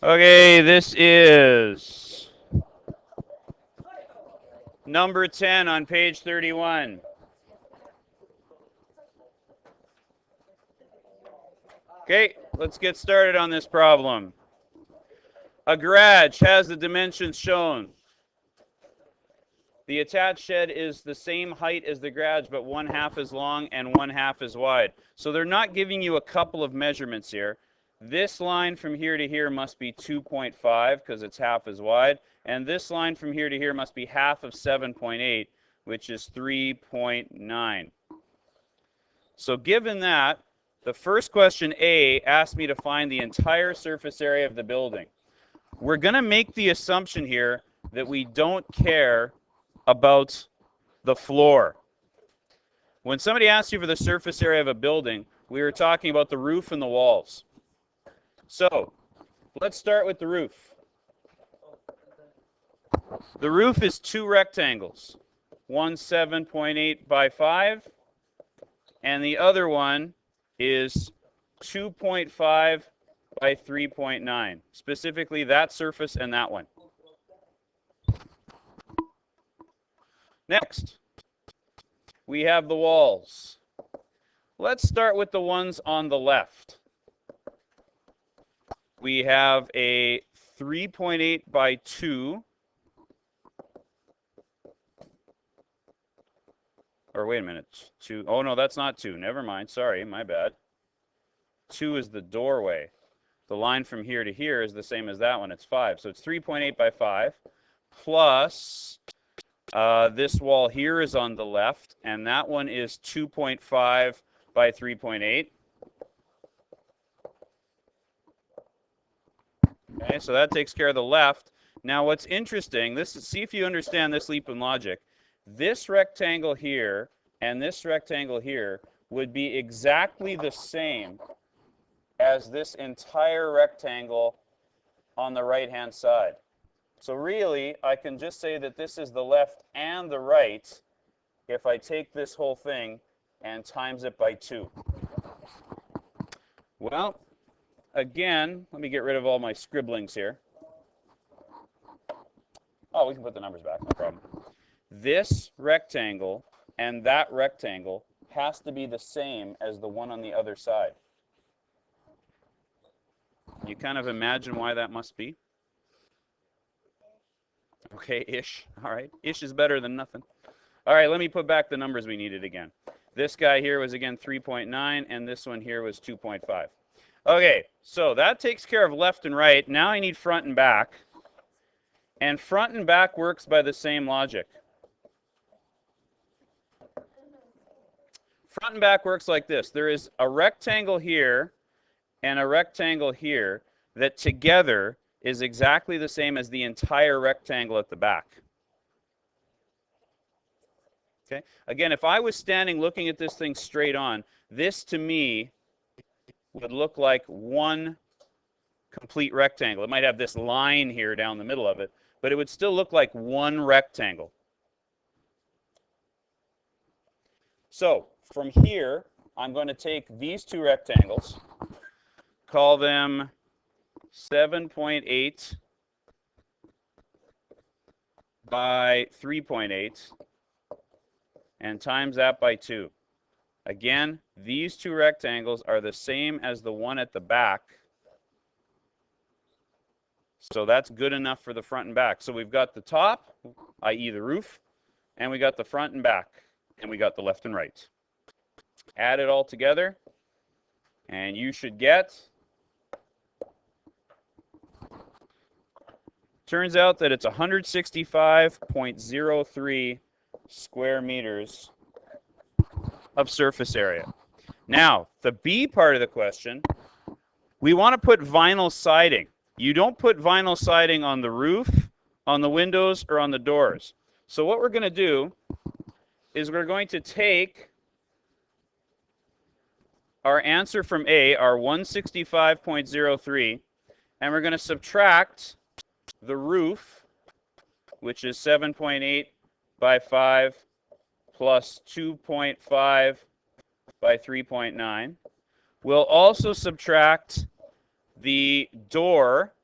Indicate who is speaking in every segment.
Speaker 1: Okay, this is number 10 on page 31. Okay, let's get started on this problem. A garage has the dimensions shown. The attached shed is the same height as the garage, but 1/2 as long and 1/2 as wide. So they're not giving you a couple of measurements here. This line from here to here must be 2.5 because it's half as wide. And this line from here to here must be half of 7.8, which is 3.9. So given that, the first question A asked me to find the entire surface area of the building. We're going to make the assumption here that we don't care about the floor. When somebody asks you for the surface area of a building, we were talking about the roof and the walls. So let's start with the roof. The roof is two rectangles, one 7.8 by 5, and the other one is 2.5 by 3.9, specifically that surface and that one. Next, we have the walls. Let's start with the ones on the left. We have a 3.8 by 2. Or wait a minute, 2. Oh, no, that's not 2. Never mind. Sorry, my bad. 2 is the doorway. The line from here to here is the same as that one. It's 5. So it's 3.8 by 5 plus this wall here is on the left, and that one is 2.5 by 3.8. Okay, so that takes care of the left. Now what's interesting, see if you understand this leap in logic. This rectangle here and this rectangle here would be exactly the same as this entire rectangle on the right-hand side. So really, I can just say that this is the left and the right if I take this whole thing and times it by 2. Well, again, let me get rid of all my scribblings here. Oh, we can put the numbers back, no problem. This rectangle and that rectangle has to be the same as the one on the other side. You kind of imagine why that must be? Okay, ish. All right. Ish is better than nothing. All right, let me put back the numbers we needed again. This guy here was, again, 3.9, and this one here was 2.5. Okay, so that takes care of left and right. Now I need front and back. And front and back works by the same logic. Front and back works like this. There is a rectangle here and a rectangle here that together is exactly the same as the entire rectangle at the back. Okay? Again, if I was standing looking at this thing straight on, this to me would look like one complete rectangle. It might have this line here down the middle of it, but it would still look like one rectangle. So from here, I'm going to take these two rectangles, call them 7.8 by 3.8, and times that by 2. Again, these two rectangles are the same as the one at the back. So that's good enough for the front and back. So we've got the top, i.e. the roof, and we got the front and back, and we got the left and right. Add it all together, and you should get, turns out that it's 165.03 square meters of surface area. Now, the B part of the question, we want to put vinyl siding. You don't put vinyl siding on the roof, on the windows, or on the doors. So what we're going to do is we're going to take our answer from A, our 165.03, and we're going to subtract the roof, which is 7.8 by 5 plus 2.5 by 3.9. We'll also subtract the door,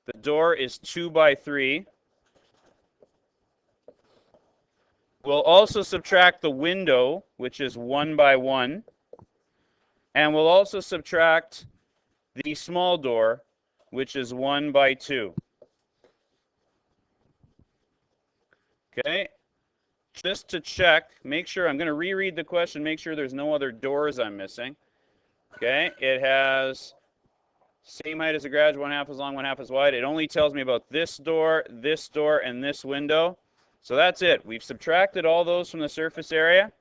Speaker 1: The door is 2 by 3. We'll also subtract the window, which is 1 by 1. And we'll also subtract the small door, which is 1 by 2. Okay? Just to check, make sure, I'm going to reread the question, make sure there's no other doors I'm missing. Okay? It has same height as the garage, 1/2 as long, 1/2 as wide. It only tells me about this door, and this window. So that's it. We've subtracted all those from the surface area.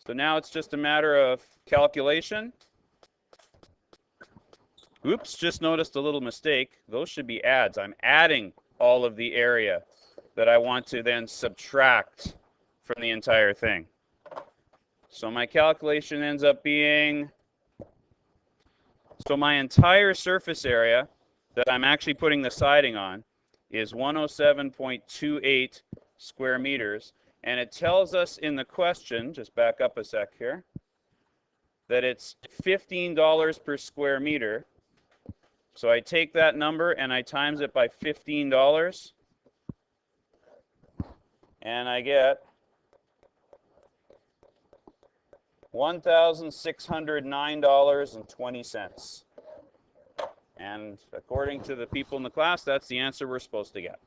Speaker 1: So now it's just a matter of calculation. Oops, just noticed a little mistake. Those should be adds. I'm adding all of the area that I want to then subtract from the entire thing. So my calculation ends up being, so my entire surface area that I'm actually putting the siding on is 107.28 square meters. And it tells us in the question, just back up a sec here, that it's $15 per square meter. So I take that number and I times it by $15. And I get $1,609.20. And according to the people in the class, that's the answer we're supposed to get.